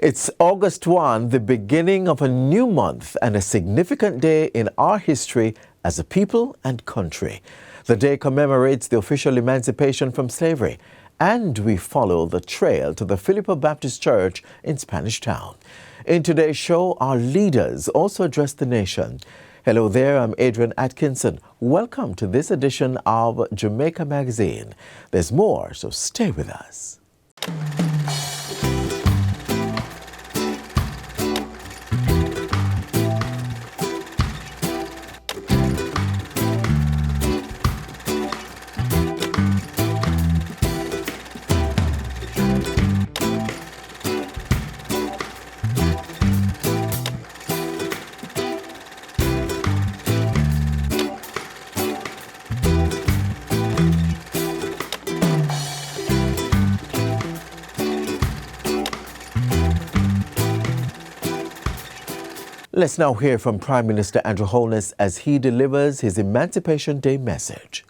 It's August 1, the beginning of a new month and a significant day in our history as a people and country. The day commemorates the official emancipation from slavery, and we follow the trail to the Filippo Baptist Church in Spanish Town. In today's show, our leaders also address the nation. Hello there, I'm Adrian Atkinson. Welcome to this edition of Jamaica Magazine. There's more, so stay with us. Let's now hear from Prime Minister Andrew Holness as he delivers his Emancipation Day message.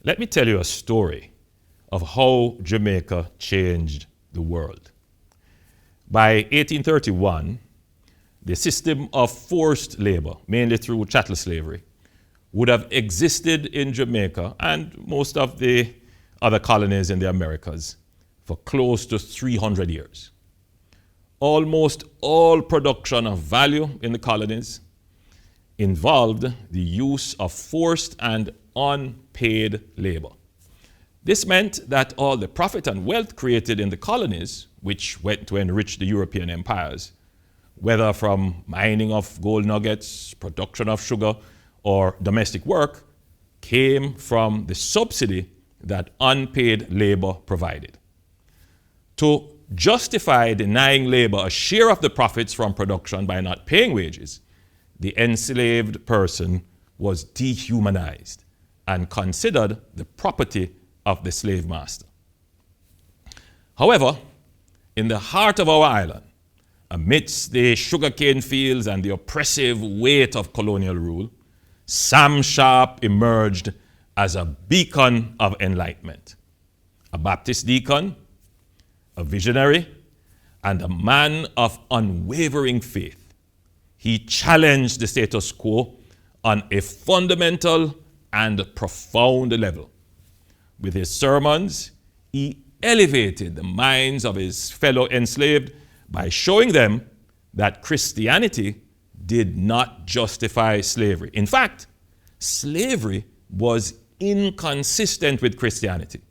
Let me tell you a story of how Jamaica changed the world. By 1831, the system of forced labor, mainly through chattel slavery, would have existed in Jamaica and most of the other colonies in the Americas for close to 300 years. Almost all production of value in the colonies involved the use of forced and unpaid labor. This meant that all the profit and wealth created in the colonies, which went to enrich the European empires, whether from mining of gold nuggets, production of sugar, or domestic work, came from the subsidy that unpaid labor provided. To justify denying labor a share of the profits from production by not paying wages, the enslaved person was dehumanized and considered the property of the slave master. However, in the heart of our island, amidst the sugarcane fields and the oppressive weight of colonial rule, Sam Sharp emerged as a beacon of enlightenment. A Baptist deacon, a visionary, and a man of unwavering faith. He challenged the status quo on a fundamental and profound level. With his sermons, he elevated the minds of his fellow enslaved by showing them that Christianity did not justify slavery. In fact, slavery was inconsistent with Christianity.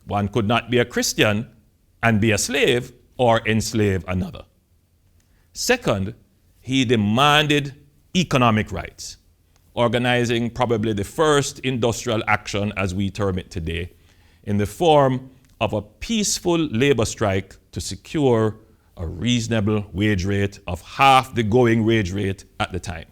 One could not be a Christian and be a slave or enslave another. Second, he demanded economic rights, organizing probably the first industrial action, as we term it today, in the form of a peaceful labor strike to secure a reasonable wage rate of half the going wage rate at the time.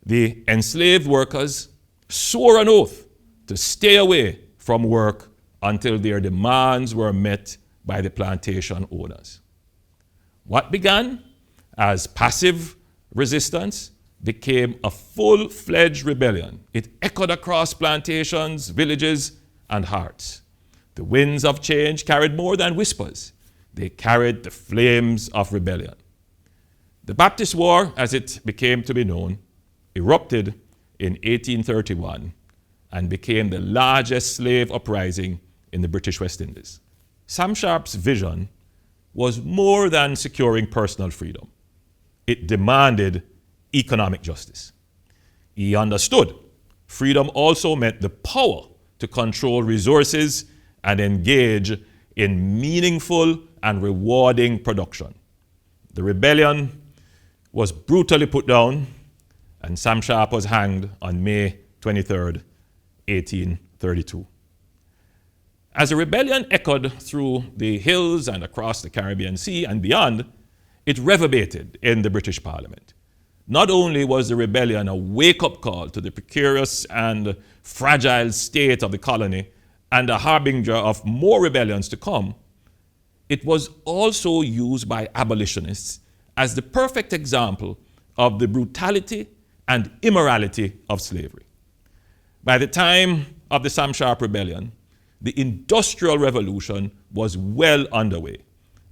The enslaved workers swore an oath to stay away from work until their demands were met by the plantation owners. What began as passive resistance became a full-fledged rebellion. It echoed across plantations, villages, and hearts. The winds of change carried more than whispers. They carried the flames of rebellion. The Baptist War, as it became to be known, erupted in 1831 and became the largest slave uprising in the British West Indies. Sam Sharp's vision was more than securing personal freedom. It demanded economic justice. He understood freedom also meant the power to control resources and engage in meaningful and rewarding production. The rebellion was brutally put down, and Sam Sharp was hanged on May 23rd, 1832. As the rebellion echoed through the hills and across the Caribbean Sea and beyond, it reverberated in the British Parliament. Not only was the rebellion a wake-up call to the precarious and fragile state of the colony and a harbinger of more rebellions to come, it was also used by abolitionists as the perfect example of the brutality and immorality of slavery. By the time of the Sam Sharp Rebellion, the Industrial Revolution was well underway.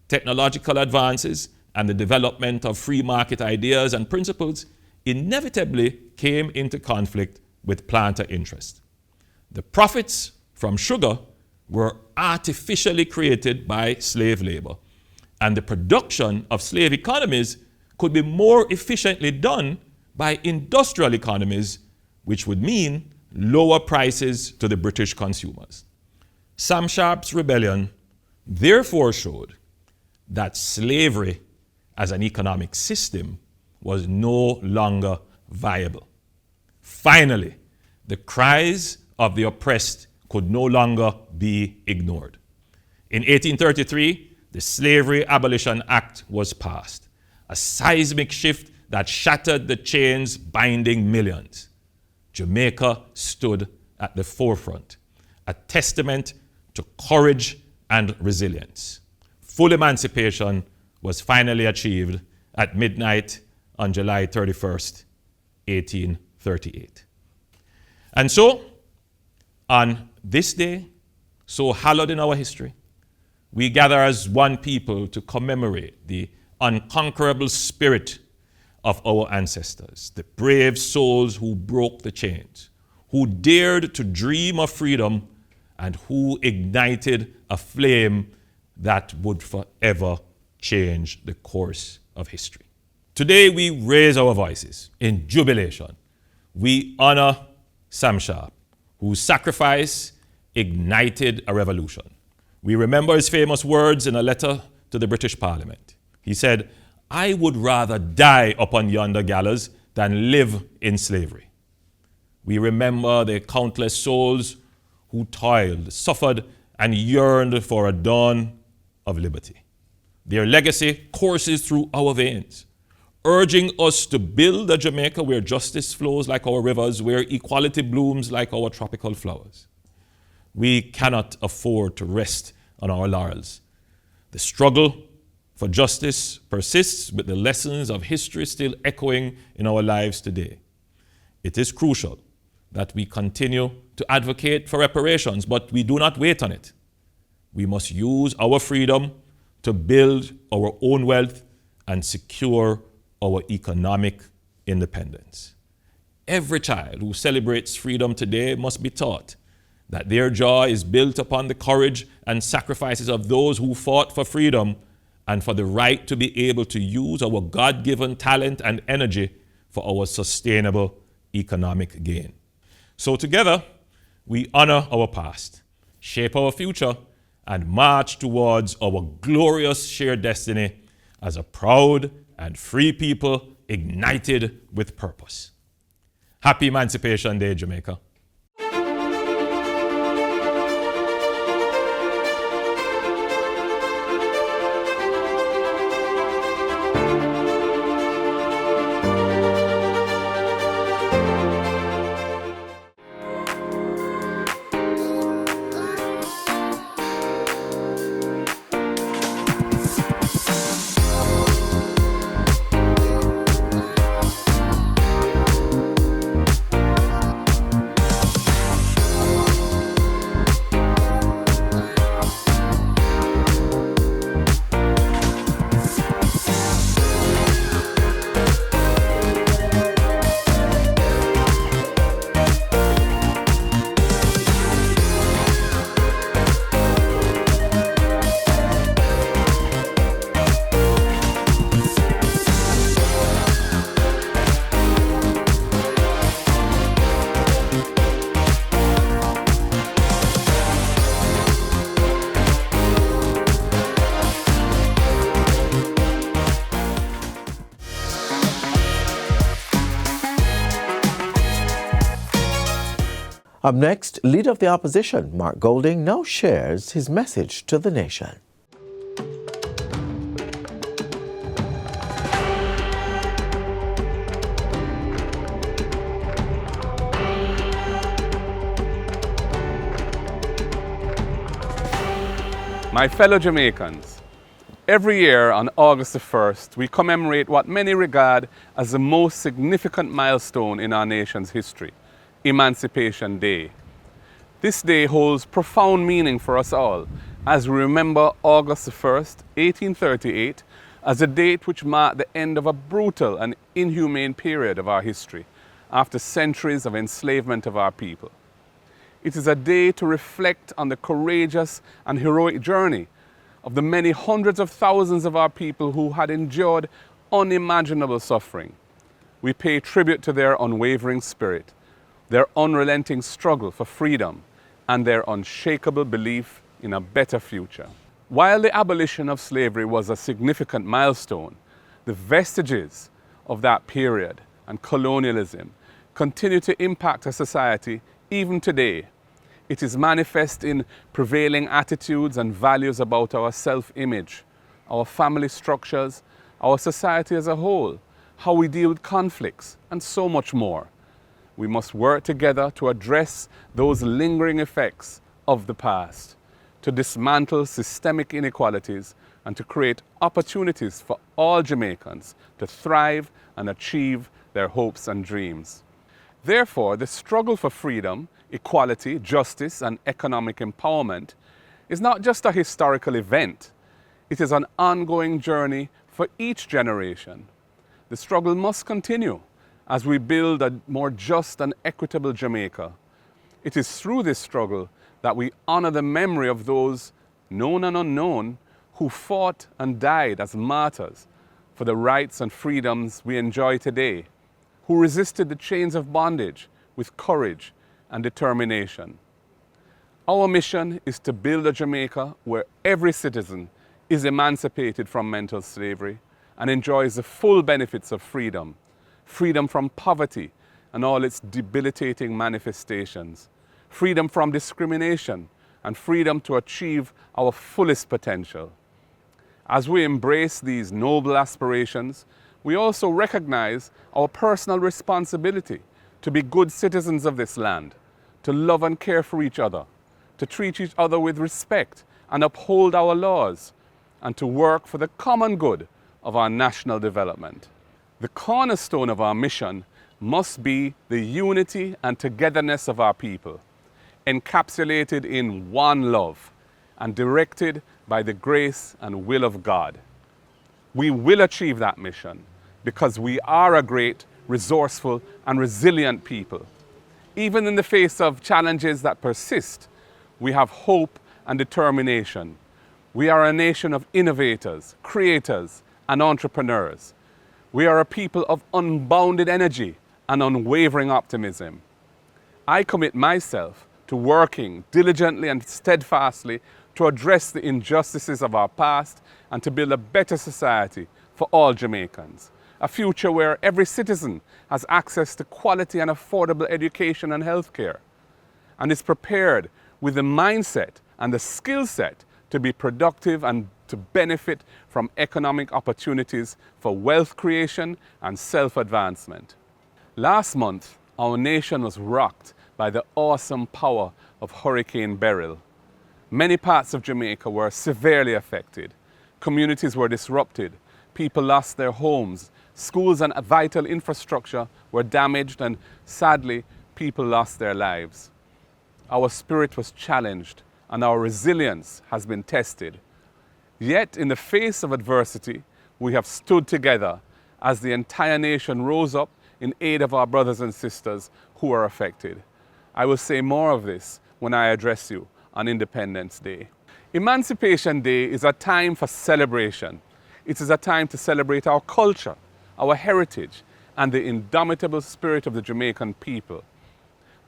Technological advances and the development of free market ideas and principles inevitably came into conflict with planter interest. The profits from sugar were artificially created by slave labor, and the production of slave economies could be more efficiently done by industrial economies, which would mean lower prices to the British consumers. Sam Sharp's rebellion therefore showed that slavery as an economic system was no longer viable. Finally, the cries of the oppressed could no longer be ignored. In 1833, the Slavery Abolition Act was passed, a seismic shift that shattered the chains binding millions. Jamaica stood at the forefront, a testament to courage and resilience. Full emancipation was finally achieved at midnight on July 31st, 1838. And so, on this day, so hallowed in our history, we gather as one people to commemorate the unconquerable spirit of our ancestors, the brave souls who broke the chains, who dared to dream of freedom, and who ignited a flame that would forever change the course of history. Today we raise our voices in jubilation. We honor Sam Sharp, whose sacrifice ignited a revolution. We remember his famous words in a letter to the British Parliament. He said, "I would rather die upon yonder gallows than live in slavery." We remember the countless souls who toiled, suffered, and yearned for a dawn of liberty. Their legacy courses through our veins, urging us to build a Jamaica where justice flows like our rivers, where equality blooms like our tropical flowers. We cannot afford to rest on our laurels. The struggle for justice persists, with the lessons of history still echoing in our lives today. It is crucial that we continue to advocate for reparations, but we do not wait on it. We must use our freedom to build our own wealth and secure our economic independence. Every child who celebrates freedom today must be taught that their joy is built upon the courage and sacrifices of those who fought for freedom and for the right to be able to use our God-given talent and energy for our sustainable economic gain. So together, we honor our past, shape our future, and march towards our glorious shared destiny as a proud and free people ignited with purpose. Happy Emancipation Day, Jamaica. Up next, Leader of the Opposition, Mark Golding, now shares his message to the nation. My fellow Jamaicans, Every year on August the 1st, we commemorate what many regard as the most significant milestone in our nation's history, Emancipation Day. This day holds profound meaning for us all as we remember August the 1st, 1838, as a date which marked the end of a brutal and inhumane period of our history after centuries of enslavement of our people. It is a day to reflect on the courageous and heroic journey of the many hundreds of thousands of our people who had endured unimaginable suffering. We pay tribute to their unwavering spirit, their unrelenting struggle for freedom, and their unshakable belief in a better future. While the abolition of slavery was a significant milestone, the vestiges of that period and colonialism continue to impact our society even today. It is manifest in prevailing attitudes and values about our self-image, our family structures, our society as a whole, how we deal with conflicts, and so much more. We must work together to address those lingering effects of the past, to dismantle systemic inequalities, and to create opportunities for all Jamaicans to thrive and achieve their hopes and dreams. Therefore, the struggle for freedom, equality, justice, and economic empowerment is not just a historical event. It is an ongoing journey for each generation. The struggle must continue as we build a more just and equitable Jamaica. It is through this struggle that we honor the memory of those, known and unknown, who fought and died as martyrs for the rights and freedoms we enjoy today, who resisted the chains of bondage with courage and determination. Our mission is to build a Jamaica where every citizen is emancipated from mental slavery and enjoys the full benefits of freedom, freedom from poverty and all its debilitating manifestations, freedom from discrimination, and freedom to achieve our fullest potential. As we embrace these noble aspirations, we also recognize our personal responsibility to be good citizens of this land, to love and care for each other, to treat each other with respect and uphold our laws, and to work for the common good of our national development. The cornerstone of our mission must be the unity and togetherness of our people, encapsulated in one love and directed by the grace and will of God. We will achieve that mission because we are a great, resourceful, and resilient people. Even in the face of challenges that persist, we have hope and determination. We are a nation of innovators, creators, and entrepreneurs. We are a people of unbounded energy and unwavering optimism. I commit myself to working diligently and steadfastly to address the injustices of our past and to build a better society for all Jamaicans. A future where every citizen has access to quality and affordable education and healthcare, and is prepared with the mindset and the skill set to be productive and to benefit from economic opportunities for wealth creation and self-advancement. Last month, our nation was rocked by the awesome power of Hurricane Beryl. Many parts of Jamaica were severely affected. Communities were disrupted. People lost their homes. Schools and vital infrastructure were damaged, and sadly, people lost their lives. Our spirit was challenged and our resilience has been tested. Yet, in the face of adversity, we have stood together as the entire nation rose up in aid of our brothers and sisters who are affected. I will say more of this when I address you on Independence Day. Emancipation Day is a time for celebration. It is a time to celebrate our culture, our heritage, and the indomitable spirit of the Jamaican people.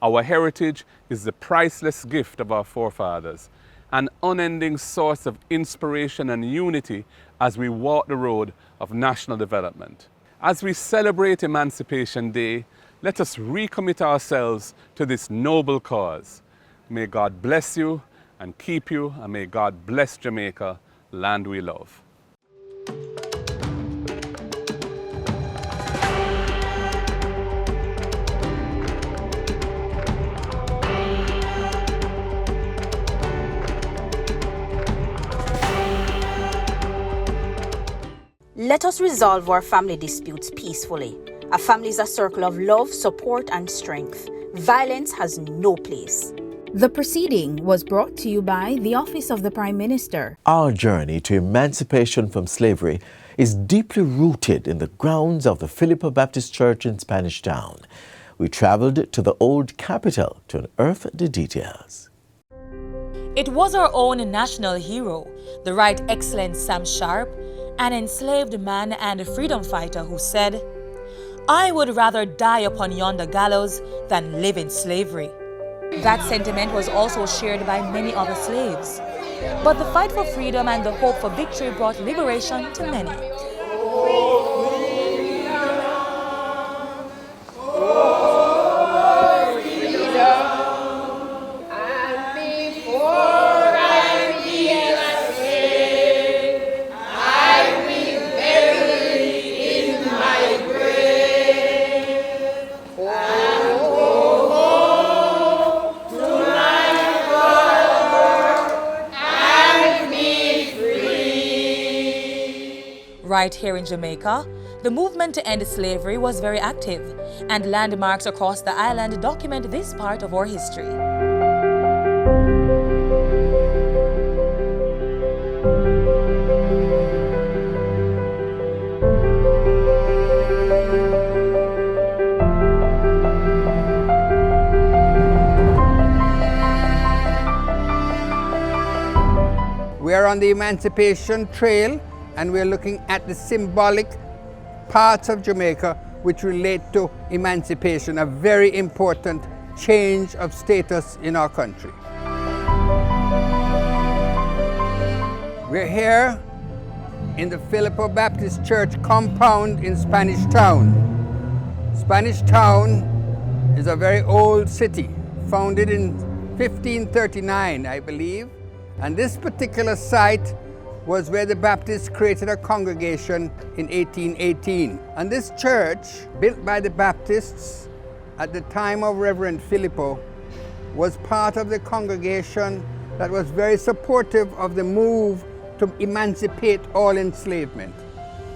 Our heritage is the priceless gift of our forefathers, an unending source of inspiration and unity as we walk the road of national development. As we celebrate Emancipation Day, let us recommit ourselves to this noble cause. May God bless you and keep you, and may God bless Jamaica, land we love. Let us resolve our family disputes peacefully. A family is a circle of love, support, and strength. Violence has no place. The proceeding was brought to you by the Office of the Prime Minister. Our journey to emancipation from slavery is deeply rooted in the grounds of the Philippa Baptist Church in Spanish Town. We traveled to the old capital to unearth the details. It was our own national hero, the Right Excellent Sam Sharp, an enslaved man and freedom fighter who said, "I would rather die upon yonder gallows than live in slavery." That sentiment was also shared by many other slaves. But the fight for freedom and the hope for victory brought liberation to many. Right here in Jamaica, the movement to end slavery was very active, and landmarks across the island document this part of our history. We are on the Emancipation Trail, and we're looking at the symbolic parts of Jamaica which relate to emancipation, a very important change of status in our country. We're here in the Philippa Baptist Church compound in Spanish Town. Spanish Town is a very old city, founded in 1539, I believe, and this particular site was where the Baptists created a congregation in 1818. And this church, built by the Baptists at the time of Reverend Filippo, was part of the congregation that was very supportive of the move to emancipate all enslavement.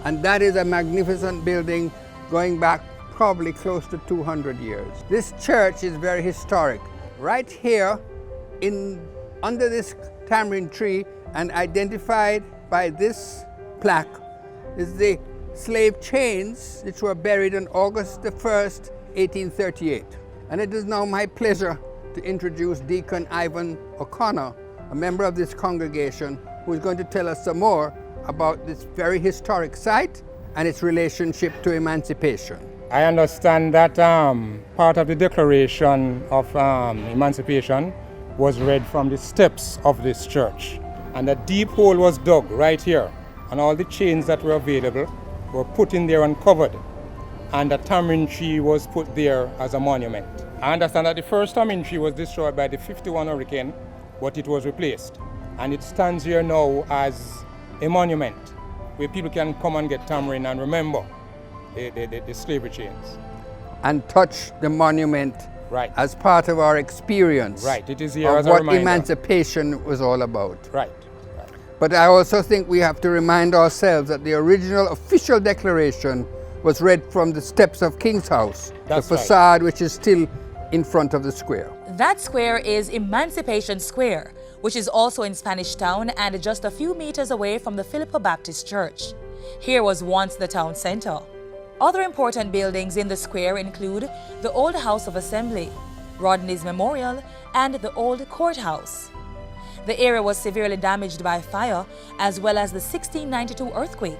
And that is a magnificent building going back probably close to 200 years. This church is very historic. Right here, under this tamarind tree, and identified by this plaque, is the slave chains which were buried on August the 1st, 1838. And it is now my pleasure to introduce Deacon Ivan O'Connor, a member of this congregation, who is going to tell us some more about this very historic site and its relationship to emancipation. I understand that part of the Declaration of Emancipation was read from the steps of this church. And a deep hole was dug right here, and all the chains that were available were put in there and covered. And a tamarind tree was put there as a monument. I understand that the first tamarind tree was destroyed by the 51 hurricane, but it was replaced. And it stands here now as a monument where people can come and get tamarind and remember the slavery chains. And touch the monument, right, as part of our experience, right, it is here of as a what reminder. Emancipation was all about. Right. But I also think we have to remind ourselves that the original official declaration was read from the steps of King's House, That's the facade which is still in front of the square. That square is Emancipation Square, which is also in Spanish Town and just a few meters away from the Philippa Baptist Church. Here was once the town center. Other important buildings in the square include the old House of Assembly, Rodney's Memorial, and the old courthouse. The area was severely damaged by fire as well as the 1692 earthquake,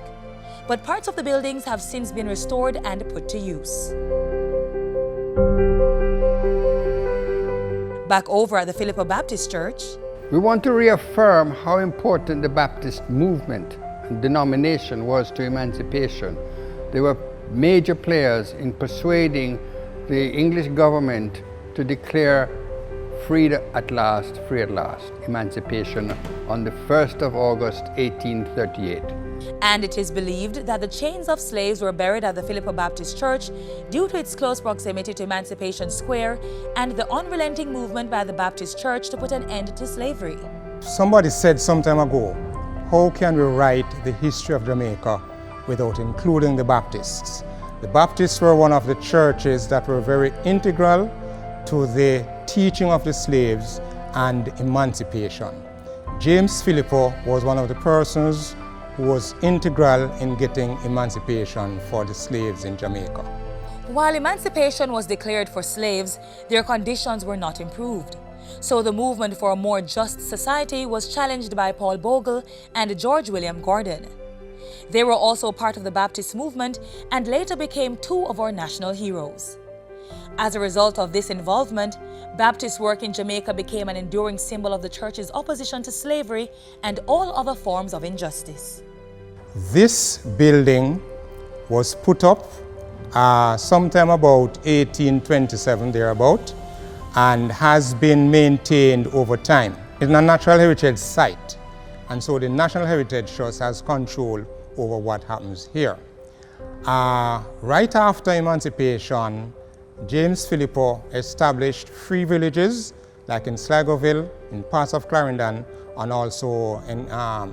but parts of the buildings have since been restored and put to use. Back over at the Philippa Baptist Church, we want to reaffirm how important the Baptist movement and denomination was to emancipation. They were major players in persuading the English government to declare free at last, emancipation on the 1st of August, 1838. And it is believed that the chains of slaves were buried at the Philippa Baptist Church due to its close proximity to Emancipation Square and the unrelenting movement by the Baptist Church to put an end to slavery. Somebody said some time ago, how can we write the history of Jamaica without including the Baptists. The Baptists were one of the churches that were very integral to the teaching of the slaves and emancipation. James Philippo was one of the persons who was integral in getting emancipation for the slaves in Jamaica. While emancipation was declared for slaves, their conditions were not improved. So the movement for a more just society was challenged by Paul Bogle and George William Gordon. They were also part of the Baptist movement and later became two of our national heroes. As a result of this involvement, Baptist work in Jamaica became an enduring symbol of the church's opposition to slavery and all other forms of injustice. This building was put up sometime about 1827 thereabout, and has been maintained over time. It's a natural heritage site, and so the National Heritage Trust has control over what happens here. Right after emancipation, James Philippo established free villages like in Sligoville, in parts of Clarendon, and also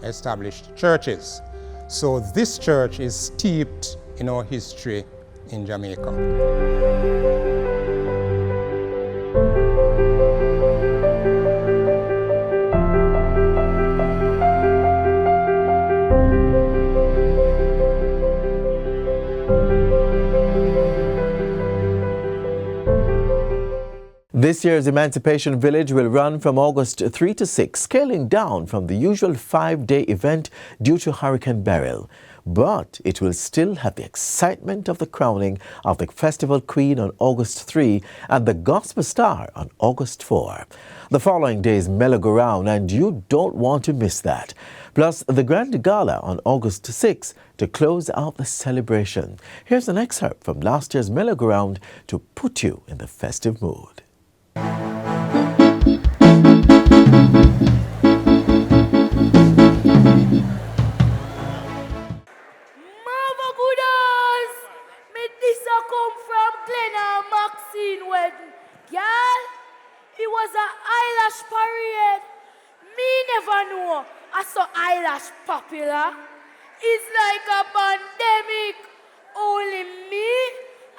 established churches. So this church is steeped in our history in Jamaica. This year's Emancipation Village will run from August 3 to 6, scaling down from the usual 5-day event due to Hurricane Beryl. But it will still have the excitement of the crowning of the Festival Queen on August 3 and the Gospel Star on August 4. The following day is Mellow Go Round, and you don't want to miss that. Plus, the Grand Gala on August 6 to close out the celebration. Here's an excerpt from last year's Mellow Go Round to put you in the festive mood. It was an eyelash parade. Me never know I saw eyelash popular. It's like a pandemic. Only me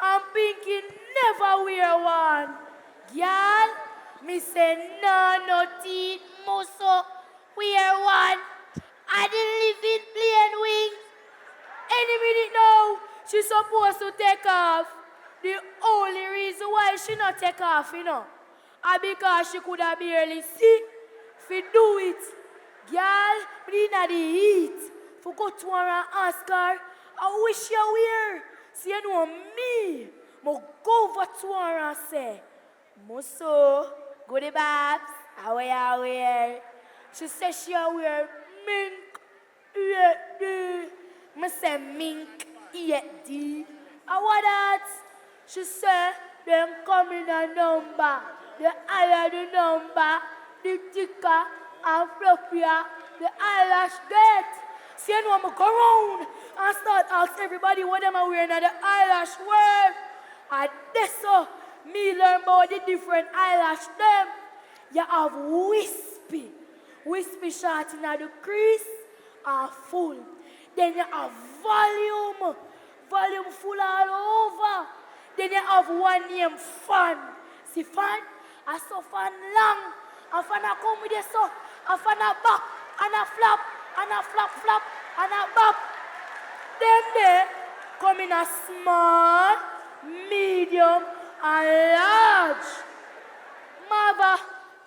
and Pinky never wear one. Girl, me say no teeth, muso wear one. I didn't live in plain wings. Any minute now, she's supposed to take off. The only reason why she not take off, is because she could have barely see if you do it. Girl, but in the heat, for go to her and ask her, I wish you were. See, you know me, mo go over to her and say, Muso, go to Babs, I wear. She says she wear mink, yet I say mink, yet D. And what that? She said, them come in a number. The higher the number, the thicker and fluffier the eyelash get. See, you know, I'm going to go around and start asking everybody what them are wearing at the eyelash world. And that's so me learn about the different eyelash them. You have wispy short in the crease and full. Then you have volume full all over. Then you have one name, fan. See, fan? I saw fan long. And fan a come with you so. And fan a back. And a flap. And a flap. And a back. Then they come in a small, medium, and large. Mother,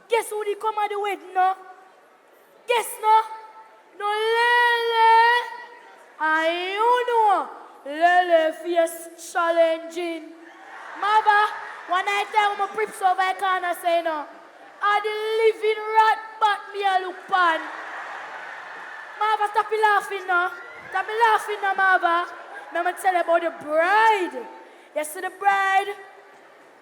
guess who they come at the wedding now? Guess no? No Lele. And you know, Lele face challenging. Mother, one night time my prips over I can't say no. I the living rat but me a look pan. Mother, stop laughing now. Stop laughing now, Mother. I'm going to tell you about the bride. You see the bride?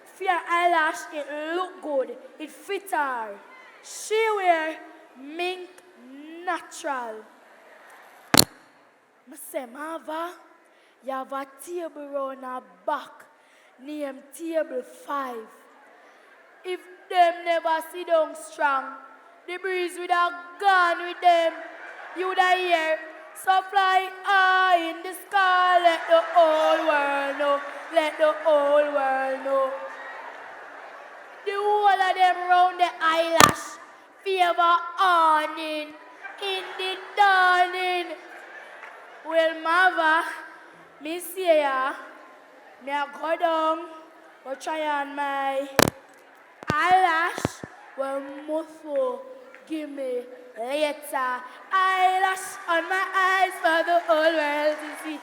Fear eyelash, it look good. It fit her. She wear mink natural. I say, Mother, you have a table round her back. Name table 5. If them never sit down strong, the breeze would have gone with them. You would have hear, So fly high in the sky, let the whole world know, let the whole world know. The whole of them round the eyelash, favor awning, in the dawning. Well, mother, me see ya, me a go down, go try on my eyelash, well, muffle, give me later. Eyelash on my eyes for the whole world to see.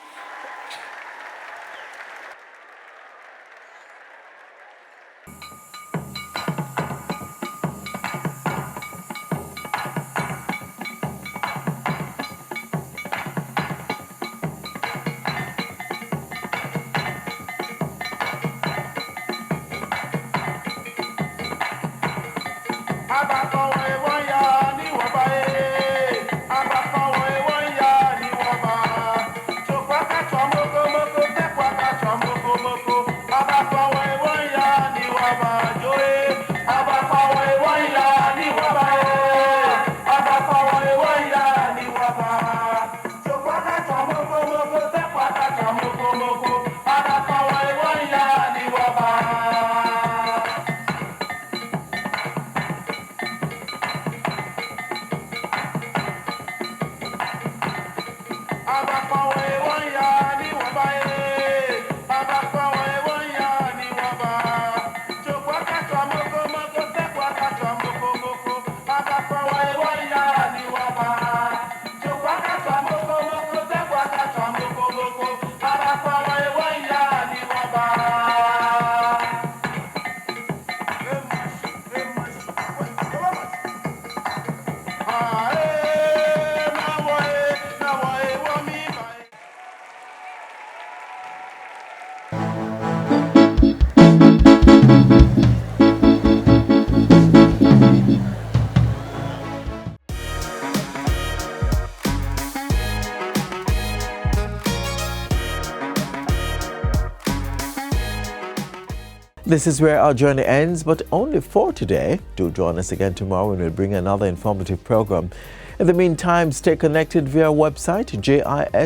This is where our journey ends, but only for today. Do join us again tomorrow when we'll bring another informative program. In the meantime, stay connected via our website, jis.gov.jm.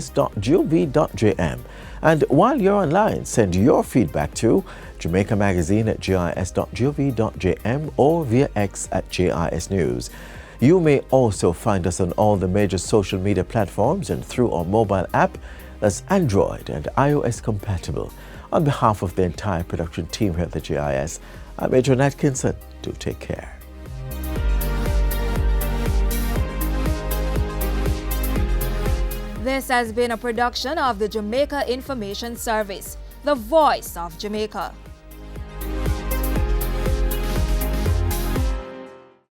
And while you're online, send your feedback to Jamaica Magazine at jis.gov.jm or via X at JIS News. You may also find us on all the major social media platforms and through our mobile app that's Android and iOS compatible. On behalf of the entire production team here at the JIS, I'm Adrian Atkinson. Do take care. This has been a production of the Jamaica Information Service, the voice of Jamaica.